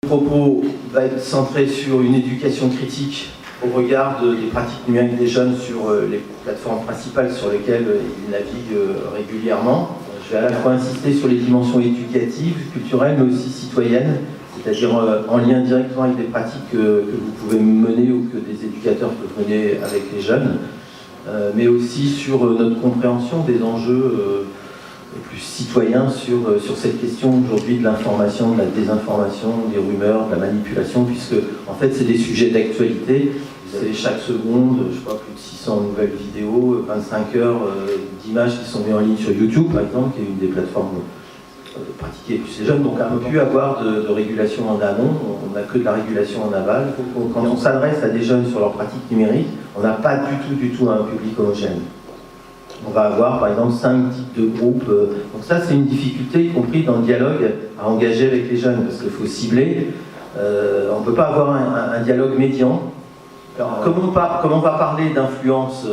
propos va être centré sur une éducation critique au regard des pratiques numériques des jeunes sur les plateformes principales sur lesquelles ils naviguent régulièrement. Je vais à la fois insister sur les dimensions éducatives, culturelles, mais aussi citoyennes, c'est-à-dire en lien directement avec des pratiques que vous pouvez mener ou que des éducateurs peuvent mener avec les jeunes, mais aussi sur notre compréhension des enjeux plus citoyens sur cette question aujourd'hui de l'information, de la désinformation, des rumeurs, de la manipulation, puisque en fait c'est des sujets d'actualité. Vous avez chaque seconde, je crois, plus de 600 nouvelles vidéos, 25 heures d'images qui sont mises en ligne sur YouTube, par exemple, qui est une des plateformes pratiquées plus les jeunes. Donc on ne peut plus avoir de régulation en amont, on n'a que de la régulation en aval. Quand on s'adresse à des jeunes sur leurs pratiques numériques, on n'a pas du tout un public homogène. On va avoir par exemple 5 types de groupes. Donc ça c'est une difficulté, y compris dans le dialogue à engager avec les jeunes, parce qu'il faut cibler. On ne peut pas avoir un dialogue médian. Alors, comme on va parler d'influence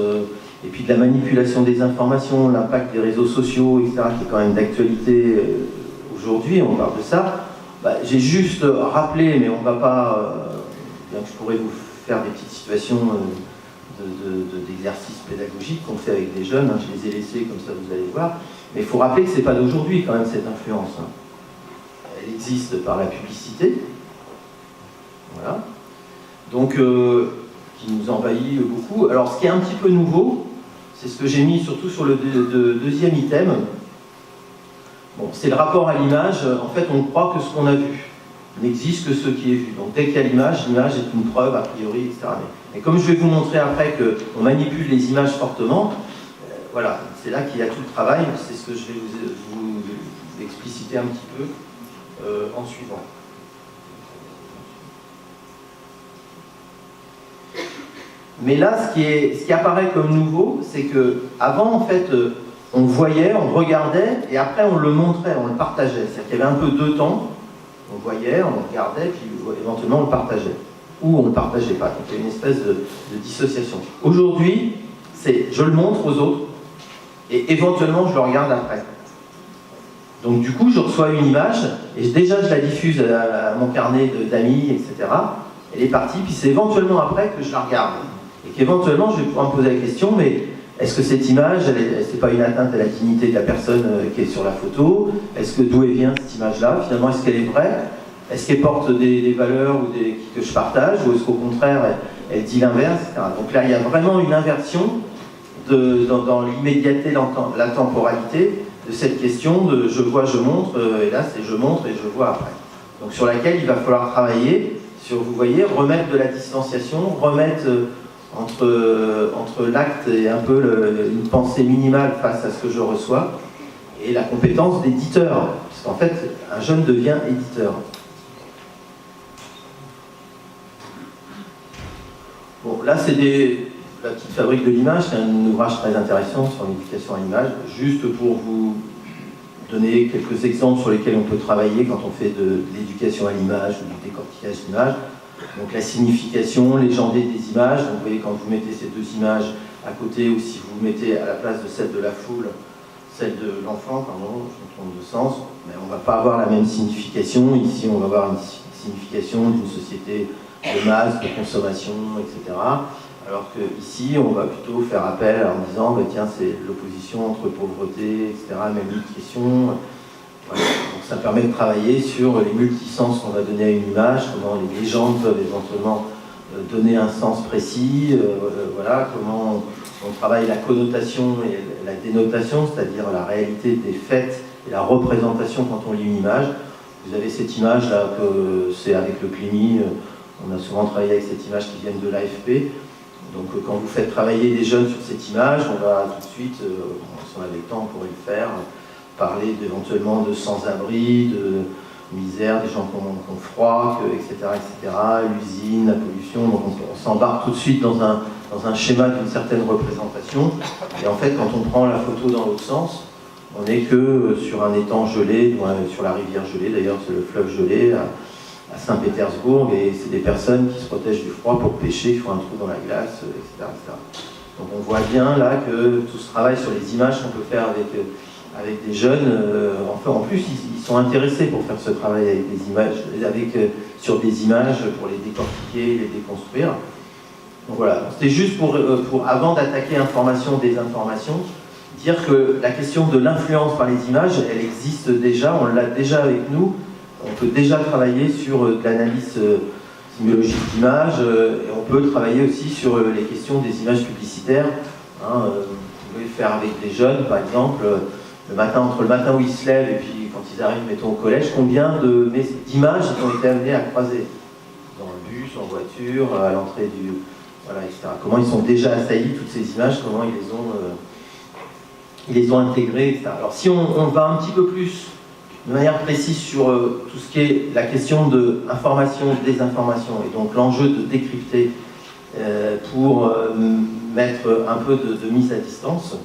et puis de la manipulation des informations, l'impact des réseaux sociaux, etc., qui est quand même d'actualité aujourd'hui, on parle de ça, j'ai juste rappelé, mais on ne va pas, bien que je pourrais vous faire des petites situations d'exercices pédagogiques qu'on fait avec des jeunes, je les ai laissés comme ça vous allez voir, mais il faut rappeler que ce n'est pas d'aujourd'hui quand même cette influence. Elle existe par la publicité, voilà, donc qui nous envahit beaucoup. Alors ce qui est un petit peu nouveau, c'est ce que j'ai mis surtout sur le deuxième item, bon, c'est le rapport à l'image. En fait on croit que ce qu'on a vu n'existe que ce qui est vu. Donc dès qu'il y a l'image est une preuve a priori, etc. Mais comme je vais vous montrer après qu'on manipule les images fortement, voilà, c'est là qu'il y a tout le travail, c'est ce que je vais vous expliciter un petit peu en suivant. Mais là, ce qui apparaît comme nouveau, c'est que avant, en fait, on voyait, on regardait, et après on le montrait, on le partageait. C'est-à-dire qu'il y avait un peu deux temps. On voyait, on regardait, puis éventuellement on le partageait. Ou on ne le partageait pas. Donc il y a une espèce de dissociation. Aujourd'hui, c'est je le montre aux autres, et éventuellement je le regarde après. Donc du coup, je reçois une image, et déjà je la diffuse à mon carnet d'amis, etc. Elle est partie, puis c'est éventuellement après que je la regarde. Et qu'éventuellement, je vais pouvoir me poser la question, mais est-ce que cette image, c'est pas une atteinte à la dignité de la personne qui est sur la photo? Est-ce que d'où elle vient cette image-là? Finalement, est-ce qu'elle est vraie? Est-ce qu'elle porte des valeurs ou que je partage? Ou est-ce qu'au contraire, elle dit l'inverse, etc. Donc là, il y a vraiment une inversion dans l'immédiateté, la temporalité de cette question de je vois, je montre, et là, c'est je montre et je vois après. Donc sur laquelle il va falloir travailler, sur, vous voyez, remettre de la distanciation, remettre entre l'acte et un peu une pensée minimale face à ce que je reçois, et la compétence d'éditeur, puisqu'en fait, un jeune devient éditeur. Bon, là, c'est la petite fabrique de l'image, c'est un ouvrage très intéressant sur l'éducation à l'image, juste pour vous donner quelques exemples sur lesquels on peut travailler quand on fait de l'éducation à l'image ou du décortiquage d'images. Donc la signification, légendée des images. Donc vous voyez, quand vous mettez ces deux images à côté, ou si vous mettez à la place de celle de la foule, celle de l'enfant, pardon, je me trompe de sens, mais on ne va pas avoir la même signification. Ici, on va avoir une signification d'une société de masse, de consommation, etc. Alors qu'ici, on va plutôt faire appel en disant, bah, tiens, c'est l'opposition entre pauvreté, etc., même nutrition. Voilà. Donc ça permet de travailler sur les multisens qu'on va donner à une image, comment les légendes peuvent éventuellement donner un sens précis, voilà, comment on travaille la connotation et la dénotation, c'est-à-dire la réalité des faits et la représentation quand on lit une image. Vous avez cette image-là, c'est avec le CLIMI, on a souvent travaillé avec cette image qui vient de l'AFP. Donc quand vous faites travailler des jeunes sur cette image, on va tout de suite, si on avait le temps, on pourrait le faire, parler éventuellement de sans-abri, de misère, des gens qui ont froid, etc., etc., l'usine, la pollution. Donc on s'embarque tout de suite dans un schéma d'une certaine représentation. Et en fait, quand on prend la photo dans l'autre sens, on n'est que sur un étang gelé, sur la rivière gelée, d'ailleurs c'est le fleuve gelé, à Saint-Pétersbourg, et c'est des personnes qui se protègent du froid pour pêcher, il faut un trou dans la glace, etc., etc. Donc on voit bien là que tout ce travail sur les images qu'on peut faire avec des jeunes. Enfin, en plus, ils sont intéressés pour faire ce travail avec des images, sur des images pour les décortiquer, les déconstruire. Donc voilà, c'était juste pour avant d'attaquer information, désinformation, dire que la question de l'influence par les images, elle existe déjà, on l'a déjà avec nous. On peut déjà travailler sur de l'analyse sémiologique d'images, et on peut travailler aussi sur les questions des images publicitaires. Hein, vous pouvez faire avec des jeunes, par exemple, entre le matin où ils se lèvent et puis quand ils arrivent, mettons, au collège, combien d'images ils ont été amenés à croiser dans le bus, en voiture, à l'entrée du... Voilà, etc. Comment ils sont déjà assaillis, toutes ces images, comment ils les ont intégrées, etc. Alors si on va un petit peu plus de manière précise sur tout ce qui est la question de information, désinformation, et donc l'enjeu de décrypter pour mettre un peu de mise à distance.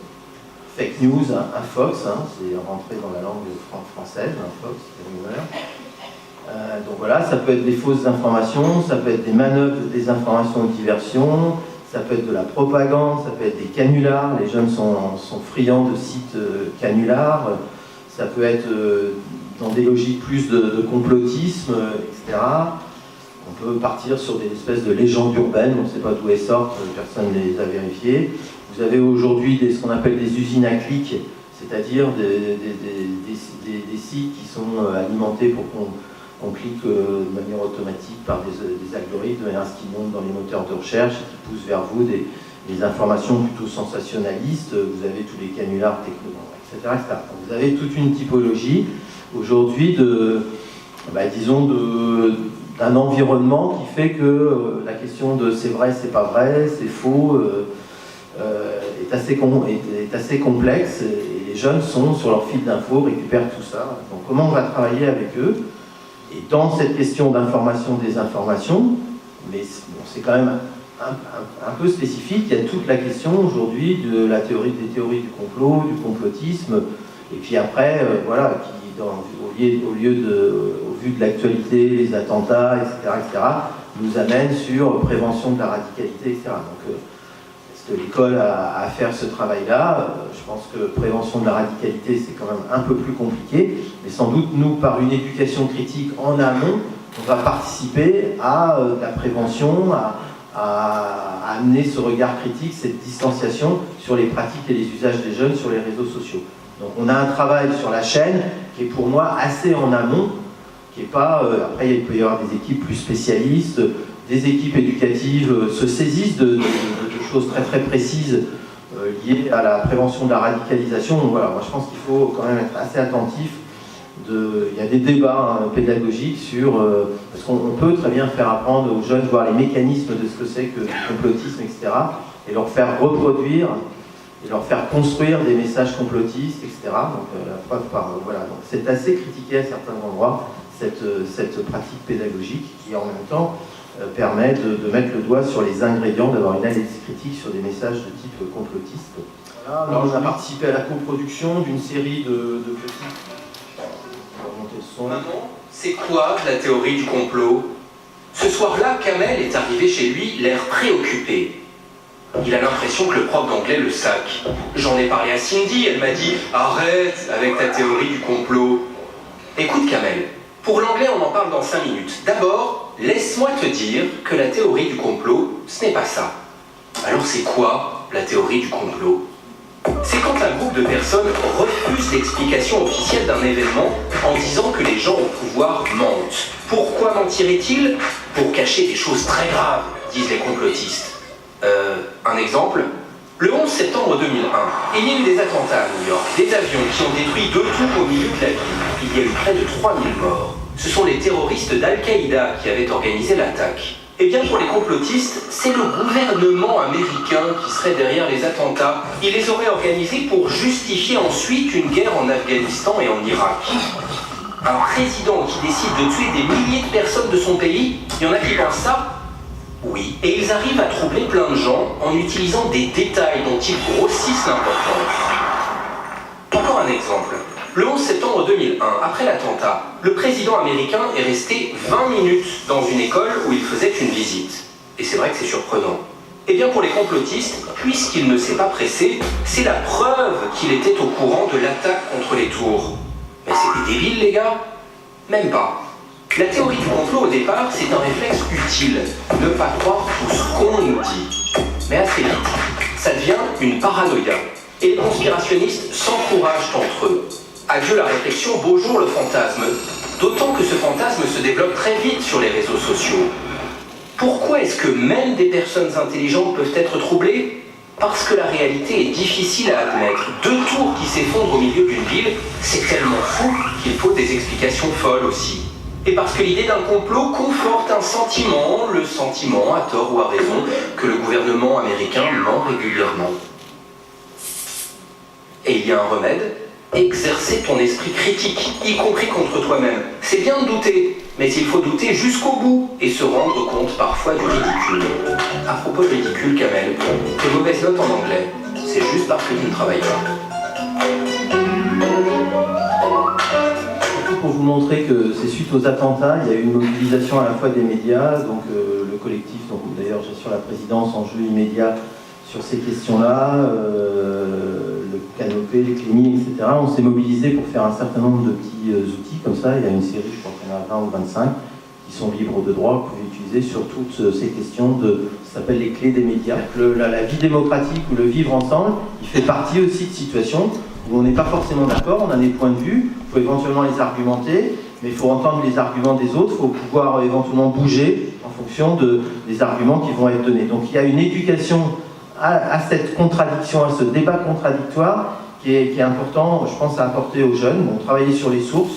Fake news, un Fox, hein, c'est rentré dans la langue française, un Fox, donc voilà, ça peut être des fausses informations, ça peut être des manœuvres de désinformation ou de diversion, ça peut être de la propagande, ça peut être des canulars, les jeunes sont friands de sites canulars, ça peut être dans des logiques plus de complotisme, etc. On peut partir sur des espèces de légendes urbaines, on ne sait pas d'où elles sortent, personne ne les a vérifiées. Vous avez aujourd'hui ce qu'on appelle des usines à clics, c'est-à-dire des sites qui sont alimentés pour qu'on clique de manière automatique par des algorithmes, de manière à ce qu'ils montent dans les moteurs de recherche et qui poussent vers vous des informations plutôt sensationnalistes. Vous avez tous les canulars technologiques, etc., etc. Vous avez toute une typologie aujourd'hui d'un environnement qui fait que la question de c'est vrai, c'est pas vrai, c'est faux, est assez complexe, et les jeunes sont sur leur fil d'infos, récupèrent tout ça. Donc comment on va travailler avec eux? Et dans cette question d'information, désinformation, mais c'est quand même un peu spécifique, il y a toute la question aujourd'hui de des théories du complot, du complotisme, et puis après, voilà, au vu de l'actualité, les attentats, etc., nous amène sur prévention de la radicalité, etc. Donc, est-ce que l'école a à faire ce travail-là? Je pense que prévention de la radicalité, c'est quand même un peu plus compliqué, mais sans doute, nous, par une éducation critique en amont, on va participer à la prévention, à amener ce regard critique, cette distanciation sur les pratiques et les usages des jeunes sur les réseaux sociaux. Donc on a un travail sur la chaîne qui est pour moi assez en amont, qui n'est pas... après, il peut y avoir des équipes plus spécialistes, des équipes éducatives se saisissent de choses très très précises liées à la prévention de la radicalisation. Donc voilà, moi je pense qu'il faut quand même être assez attentif. Il y a des débats pédagogiques sur... parce qu'on peut très bien faire apprendre aux jeunes, voir les mécanismes de ce que c'est que le complotisme, etc. et leur faire reproduire et leur faire construire des messages complotistes, etc. Donc la preuve par... voilà, donc c'est assez critiqué à certains endroits, cette pratique pédagogique qui en même temps permet de mettre le doigt sur les ingrédients, d'avoir une analyse critique sur des messages de type complotiste. Voilà, alors on a participé à la coproduction d'une série de petits... Maman, c'est quoi la théorie du complot? Ce soir-là, Kamel est arrivé chez lui, l'air préoccupé. Il a l'impression que le prof d'anglais le sac. J'en ai parlé à Cindy, elle m'a dit « Arrête avec ta théorie du complot ». Écoute Kamel, pour l'anglais on en parle dans 5 minutes. D'abord, laisse-moi te dire que la théorie du complot, ce n'est pas ça. Alors c'est quoi la théorie du complot? C'est quand un groupe de personnes refuse l'explication officielle d'un événement en disant que les gens au pouvoir mentent. Pourquoi mentiraient-ils? Pour cacher des choses très graves, disent les complotistes. Un exemple, le 11 septembre 2001, il y a eu des attentats à New York, des avions qui ont détruit 2 tours au milieu de la ville. Il y a eu près de 3000 morts. Ce sont les terroristes d'Al-Qaïda qui avaient organisé l'attaque. Eh bien pour les complotistes, c'est le gouvernement américain qui serait derrière les attentats. Il les aurait organisés pour justifier ensuite une guerre en Afghanistan et en Irak. Un président qui décide de tuer des milliers de personnes de son pays, il y en a qui pensent ça? Oui. Et ils arrivent à troubler plein de gens en utilisant des détails dont ils grossissent l'importance. Encore un exemple. Le 11 septembre 2001, après l'attentat, le président américain est resté 20 minutes dans une école où il faisait une visite. Et c'est vrai que c'est surprenant. Eh bien pour les complotistes, puisqu'il ne s'est pas pressé, c'est la preuve qu'il était au courant de l'attaque contre les tours. Mais c'était débile les gars? Même pas. La théorie du complot au départ, c'est un réflexe utile, ne pas croire tout ce qu'on nous dit. Mais assez vite, ça devient une paranoïa. Et les conspirationnistes s'encouragent entre eux. Adieu la réflexion, beau jour le fantasme. D'autant que ce fantasme se développe très vite sur les réseaux sociaux. Pourquoi est-ce que même des personnes intelligentes peuvent être troublées? Parce que la réalité est difficile à admettre. 2 tours qui s'effondrent au milieu d'une ville, c'est tellement fou qu'il faut des explications folles aussi. Et parce que l'idée d'un complot conforte un sentiment, le sentiment, à tort ou à raison, que le gouvernement américain ment régulièrement. Et il y a un remède, exercer ton esprit critique, y compris contre toi-même. C'est bien de douter, mais il faut douter jusqu'au bout et se rendre compte parfois du ridicule. À propos de ridicule, Kamel, tes mauvaises notes en anglais, c'est juste parce que tu ne travailles pas. Pour vous montrer que c'est suite aux attentats, il y a eu une mobilisation à la fois des médias, donc le collectif, dont d'ailleurs j'assure la présidence, Enjeux immédiats sur ces questions-là, le Canopé, les Clémy, etc. On s'est mobilisé pour faire un certain nombre de petits outils comme ça. Il y a une série, je crois qu'il y en a 20 ou 25, qui sont libres de droit, que vous pouvez utiliser sur toutes ces questions ça s'appelle les clés des médias. La vie démocratique ou le vivre ensemble, il fait partie aussi de situations où on n'est pas forcément d'accord, on a des points de vue, il faut éventuellement les argumenter, mais il faut entendre les arguments des autres, il faut pouvoir éventuellement bouger en fonction des arguments qui vont être donnés. Donc il y a une éducation à cette contradiction, à ce débat contradictoire qui est important, je pense, à apporter aux jeunes. On travaillait sur les sources,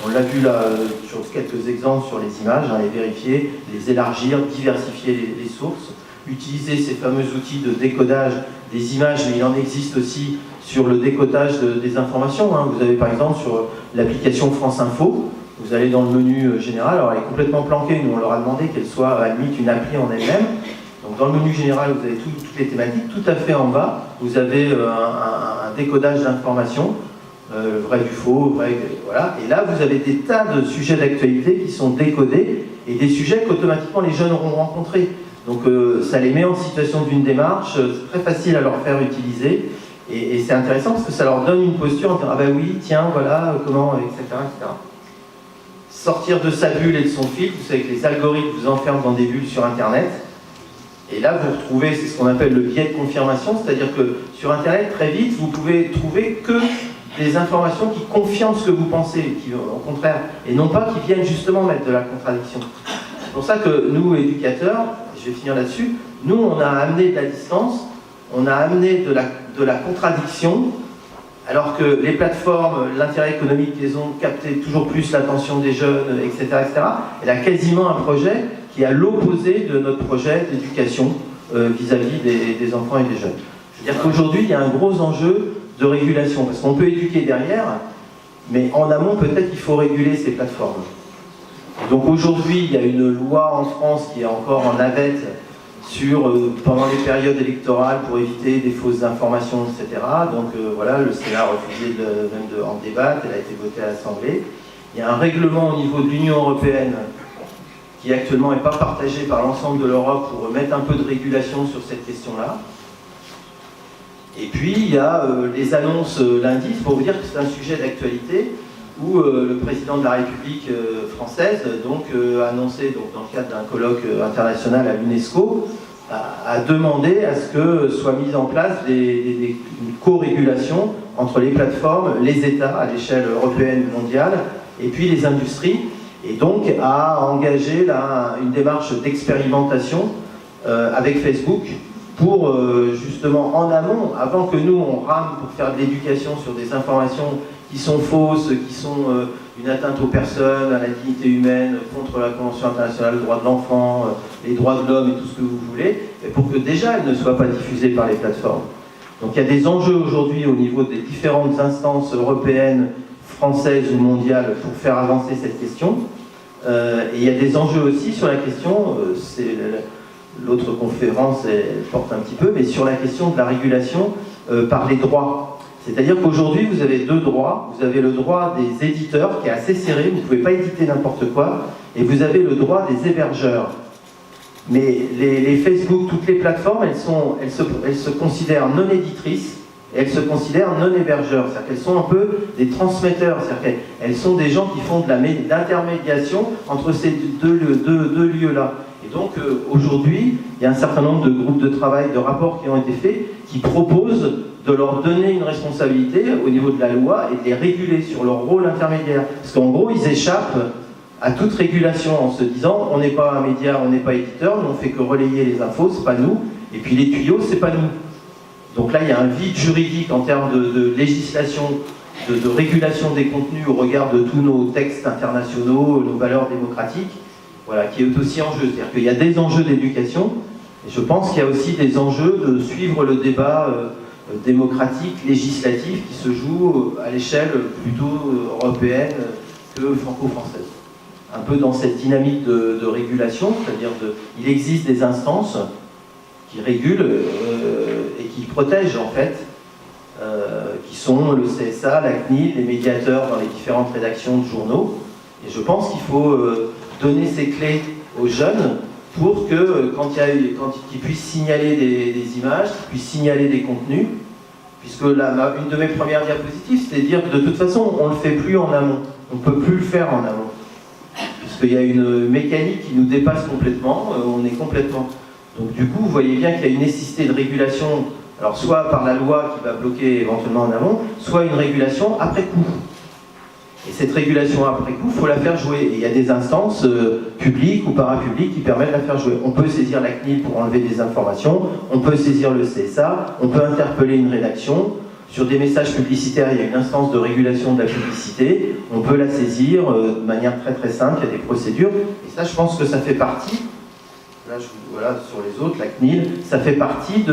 on l'a vu là sur quelques exemples sur les images, les vérifier, les élargir, diversifier les sources, utiliser ces fameux outils de décodage des images, mais il en existe aussi sur le décodage des informations. Vous avez par exemple sur l'application France Info, vous allez dans le menu général, alors elle est complètement planquée, nous on leur a demandé qu'elle soit à la limite une appli en elle-même. Donc dans le menu général, vous avez toutes les thématiques, tout à fait en bas, vous avez un décodage d'informations, vrai du faux, vrai, voilà. Et là, vous avez des tas de sujets d'actualité qui sont décodés et des sujets qu'automatiquement les jeunes auront rencontrés. Donc ça les met en situation d'une démarche, c'est très facile à leur faire utiliser. Et c'est intéressant parce que ça leur donne une posture en disant « Ah ben oui, tiens, voilà, comment, etc. etc. » Sortir de sa bulle et de son fil, vous savez que les algorithmes vous enferment dans des bulles sur Internet. Et là, vous retrouvez, c'est ce qu'on appelle le biais de confirmation, c'est-à-dire que sur Internet, très vite, vous pouvez trouver que des informations qui confirment ce que vous pensez, qui, au contraire, et non pas qui viennent justement mettre de la contradiction. C'est pour ça que nous, éducateurs, je vais finir là-dessus, nous, on a amené de la distance, on a amené de la contradiction, alors que les plateformes, l'intérêt économique qu'elles ont capté toujours plus l'attention des jeunes, etc., etc., elle a quasiment un projet qui est à l'opposé de notre projet d'éducation vis-à-vis des enfants et des jeunes. C'est-à-dire qu'aujourd'hui, il y a un gros enjeu de régulation, parce qu'on peut éduquer derrière, mais en amont, peut-être qu'il faut réguler ces plateformes. Donc aujourd'hui, il y a une loi en France qui est encore en navette sur, pendant les périodes électorales pour éviter des fausses informations, etc. Donc voilà, le Sénat a refusé même en débattre, elle a été votée à l'Assemblée. Il y a un règlement au niveau de l'Union européenne qui actuellement n'est pas partagé par l'ensemble de l'Europe pour mettre un peu de régulation sur cette question-là. Et puis il y a les annonces lundi, c'est pour vous dire que c'est un sujet d'actualité, où le président de la République française a annoncé, dans le cadre d'un colloque international à l'UNESCO, a demandé à ce que soit mise en place une co-régulation entre les plateformes, les États à l'échelle européenne et mondiale, et puis les industries, et donc a engagé une démarche d'expérimentation avec Facebook pour justement en amont, avant que nous on rame pour faire de l'éducation sur des informations qui sont fausses, qui sont une atteinte aux personnes, à la dignité humaine, contre la Convention internationale des droits de l'enfant, les droits de l'homme et tout ce que vous voulez, et pour que déjà elles ne soient pas diffusées par les plateformes. Donc il y a des enjeux aujourd'hui au niveau des différentes instances européennes, françaises ou mondiales pour faire avancer cette question. Et il y a des enjeux aussi sur la question, l'autre conférence elle porte un petit peu, mais sur la question de la régulation par les droits. C'est-à-dire qu'aujourd'hui, vous avez deux droits. Vous avez le droit des éditeurs, qui est assez serré, vous ne pouvez pas éditer n'importe quoi, et vous avez le droit des hébergeurs. Mais les Facebook, toutes les plateformes, elles se considèrent non éditrices et elles se considèrent non hébergeurs. C'est-à-dire qu'elles sont un peu des transmetteurs. C'est-à-dire qu'elles sont des gens qui font de l'intermédiation entre ces deux lieux-là. Et donc aujourd'hui, il y a un certain nombre de groupes de travail, de rapports qui ont été faits, qui proposent de leur donner une responsabilité au niveau de la loi et de les réguler sur leur rôle intermédiaire. Parce qu'en gros, ils échappent à toute régulation en se disant on n'est pas un média, on n'est pas éditeur, nous on fait que relayer les infos, c'est pas nous, et puis les tuyaux, c'est pas nous. Donc là, il y a un vide juridique en termes de législation, de régulation des contenus au regard de tous nos textes internationaux, nos valeurs démocratiques, voilà, qui est aussi en jeu. C'est-à-dire qu'il y a des enjeux d'éducation, et je pense qu'il y a aussi des enjeux de suivre le débat démocratique, législatif, qui se joue à l'échelle plutôt européenne que franco-française. Un peu dans cette dynamique de régulation, c'est-à-dire il existe des instances qui régulent et qui protègent en fait, qui sont le CSA, la CNIL, les médiateurs dans les différentes rédactions de journaux. Et je pense qu'il faut donner ces clés aux jeunes pour que quand ils puissent signaler des images, qu'ils puissent signaler des contenus, puisque une de mes premières diapositives, c'était de dire que de toute façon, on ne le fait plus en amont. On ne peut plus le faire en amont. Puisqu'il y a une mécanique qui nous dépasse complètement, on est complètement... Donc du coup, vous voyez bien qu'il y a une nécessité de régulation, alors soit par la loi qui va bloquer éventuellement en amont, soit une régulation après coup. Et cette régulation après coup, il faut la faire jouer. Et il y a des instances publiques ou parapubliques qui permettent de la faire jouer. On peut saisir la CNIL pour enlever des informations, on peut saisir le CSA, on peut interpeller une rédaction. Sur des messages publicitaires, il y a une instance de régulation de la publicité, on peut la saisir de manière très très simple, il y a des procédures. Et ça, je pense que ça fait partie, là voilà, sur les autres, la CNIL, ça fait partie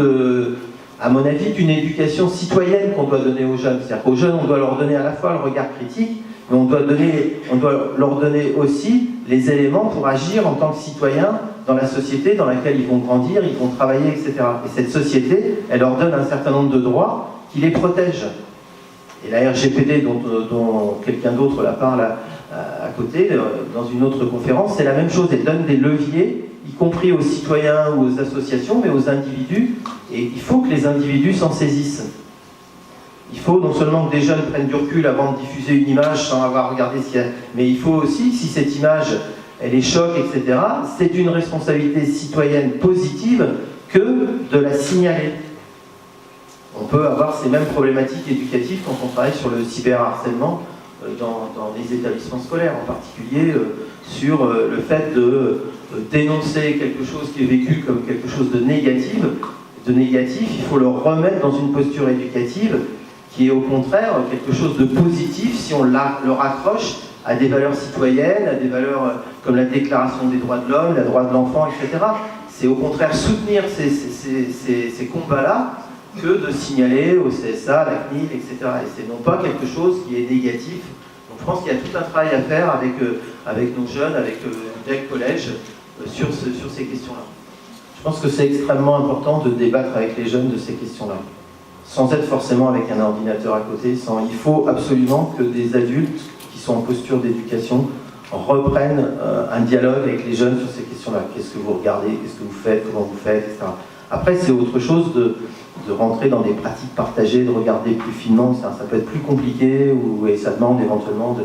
à mon avis, d'une éducation citoyenne qu'on doit donner aux jeunes. C'est-à-dire qu'aux jeunes, on doit leur donner à la fois le regard critique, mais on doit leur donner aussi les éléments pour agir en tant que citoyens dans la société dans laquelle ils vont grandir, ils vont travailler, etc. Et cette société, elle leur donne un certain nombre de droits qui les protègent. Et la RGPD, dont quelqu'un d'autre la parle à côté, dans une autre conférence, c'est la même chose. Elle donne des leviers, y compris aux citoyens ou aux associations, mais aux individus. Et il faut que les individus s'en saisissent. Il faut non seulement que des jeunes prennent du recul avant de diffuser une image sans avoir regardé s'il y a... Mais il faut aussi, si cette image, elle est choc, etc., c'est une responsabilité citoyenne positive que de la signaler. On peut avoir ces mêmes problématiques éducatives quand on travaille sur le cyberharcèlement dans les établissements scolaires, en particulier sur le fait de dénoncer quelque chose qui est vécu comme quelque chose de négatif. Il faut le remettre dans une posture éducative qui est au contraire quelque chose de positif si on le raccroche à des valeurs citoyennes, à des valeurs comme la Déclaration des droits de l'homme, la droit de l'enfant, etc. C'est au contraire soutenir ces combats-là que de signaler au CSA, la CNIL, etc. Et c'est non pas quelque chose qui est négatif. Donc je pense qu'il y a tout un travail à faire avec nos jeunes, avec le collège, sur ces questions-là. Je pense que c'est extrêmement important de débattre avec les jeunes de ces questions-là, sans être forcément avec un ordinateur à côté. Il faut absolument que des adultes qui sont en posture d'éducation reprennent un dialogue avec les jeunes sur ces questions-là. Qu'est-ce que vous regardez, qu'est-ce que vous faites, comment vous faites, etc. Après, c'est autre chose de rentrer dans des pratiques partagées, de regarder plus finement, ça peut être plus compliqué, et ça demande éventuellement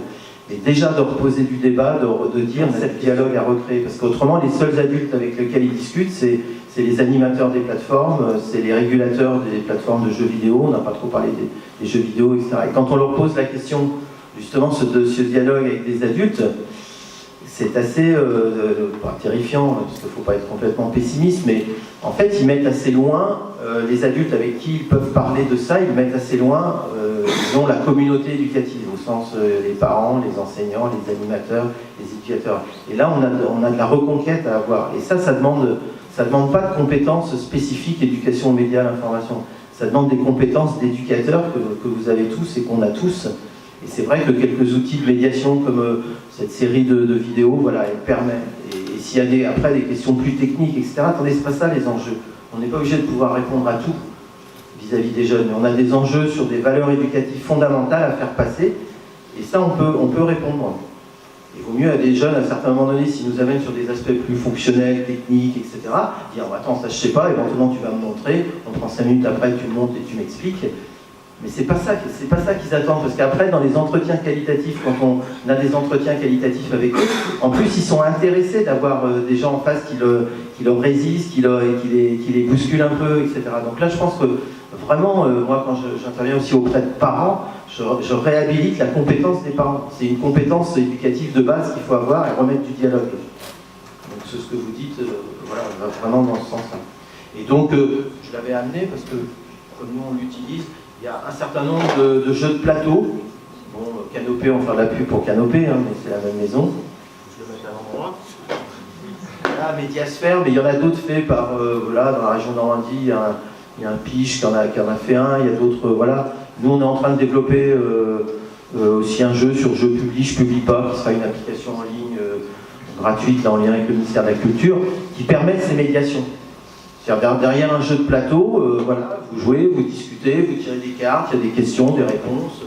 mais déjà de reposer du débat, de dire cette dialogue à recréer, parce qu'autrement les seuls adultes avec lesquels ils discutent, c'est les animateurs des plateformes, c'est les régulateurs des plateformes de jeux vidéo, on n'a pas trop parlé des jeux vidéo, etc. Et quand on leur pose la question, justement, de ce dialogue avec des adultes, c'est assez terrifiant, parce qu'il ne faut pas être complètement pessimiste, mais en fait, ils mettent assez loin, les adultes avec qui ils peuvent parler de ça, ils mettent assez loin, disons, la communauté éducative, au sens les parents, les enseignants, les animateurs, les éducateurs. Et là, on a de la reconquête à avoir. Et ça demande pas de compétences spécifiques éducation aux médias, à l'information. Ça demande des compétences d'éducateurs que vous avez tous et qu'on a tous. Et c'est vrai que quelques outils de médiation comme cette série de vidéos, voilà, elle permet. Et s'il y a après des questions plus techniques, etc., attendez, c'est pas ça les enjeux. On n'est pas obligé de pouvoir répondre à tout vis-à-vis des jeunes, mais on a des enjeux sur des valeurs éducatives fondamentales à faire passer, et ça on peut répondre. Il vaut mieux à des jeunes, à un certain moment donné, s'ils nous amènent sur des aspects plus fonctionnels, techniques, etc., dire oh, attends, ça je sais pas, éventuellement tu vas me montrer, on prend 5 minutes après, tu me montres et tu m'expliques. Mais c'est pas ça qu'ils attendent, parce qu'après, dans les entretiens qualitatifs, quand on a des entretiens qualitatifs avec eux, en plus, ils sont intéressés d'avoir des gens en face qui leur résistent, qui les bousculent un peu, etc. Donc là, je pense que vraiment, moi, quand j'interviens aussi auprès de parents, je réhabilite la compétence des parents. C'est une compétence éducative de base qu'il faut avoir et remettre du dialogue. Donc c'est ce que vous dites, voilà, on va vraiment dans ce sens-là. Et donc, je l'avais amené parce que, comme nous on l'utilise, il y a un certain nombre de jeux de plateau. Bon, Canopé, on va faire de la pub pour Canopé, hein, mais c'est la même maison. Je vais mettre à l'endroit. Voilà, Médiasphère, mais il y en a d'autres faits par, voilà, dans la région de Normandie, il y a un Piche qui en a fait un, il y a d'autres, voilà. Nous, on est en train de développer aussi un jeu sur Je publie, je publie pas, qui sera une application en ligne gratuite, là, en lien avec le ministère de la Culture, qui permet ces médiations. C'est-à-dire derrière un jeu de plateau, voilà, vous jouez, vous discutez, vous tirez des cartes, il y a des questions, des réponses.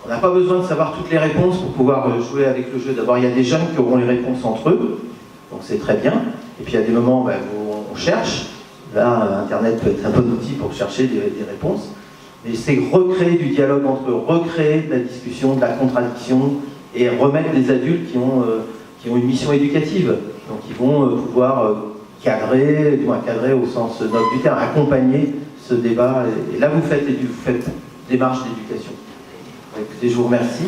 On n'a pas besoin de savoir toutes les réponses pour pouvoir jouer avec le jeu. D'abord, il y a des jeunes qui auront les réponses entre eux, donc c'est très bien. Et puis il y a des moments où on cherche. Là, Internet peut être un bon outil pour chercher des réponses. Mais c'est recréer du dialogue entre eux, recréer de la discussion, de la contradiction, et remettre des adultes qui ont une mission éducative. Donc ils vont pouvoir cadrer au sens noble du terme, accompagner ce débat. Et là, vous faites démarche d'éducation. Écoutez, je vous remercie.